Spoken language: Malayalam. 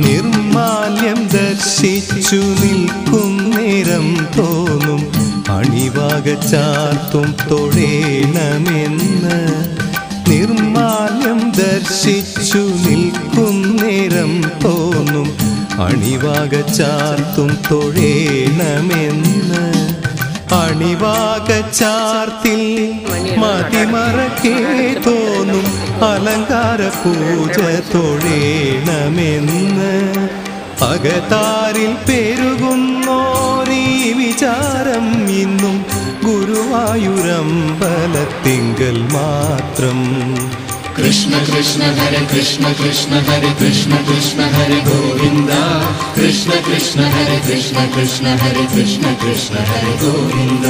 നിർമാല്യം ദർശിച്ചു നിൽക്കുന്നേരം തോന്നും അണിവാക ചാർത്തും തൊഴേണമെന്ന്. നിർമാല്യം ദർശിച്ചു നിൽക്കുന്നേരം തോന്നും അണിവാക ചാർത്തും തൊഴേണമെന്ന്. അണിവാക ചാർത്തിൽ മതിമറക്കേ തോന്നും അലങ്കാര പൂജ തൊഴേണമെന്ന്. അകതാരിൽ പെരുകുന്നോരീ വിചാരം ഇന്നും ഗുരുവായൂരമ്പലത്തിങ്കൽ മാത്രം. കൃഷ്ണ കൃഷ്ണ ഹരേ കൃഷ്ണ കൃഷ്ണ ഹരേ കൃഷ്ണ കൃഷ്ണ ഹരേ ഗോവിന്ദ. കൃഷ്ണ കൃഷ്ണ ഹരേ കൃഷ്ണ കൃഷ്ണ ഹരേ കൃഷ്ണ കൃഷ്ണ ഹരേ ഗോവിന്ദ.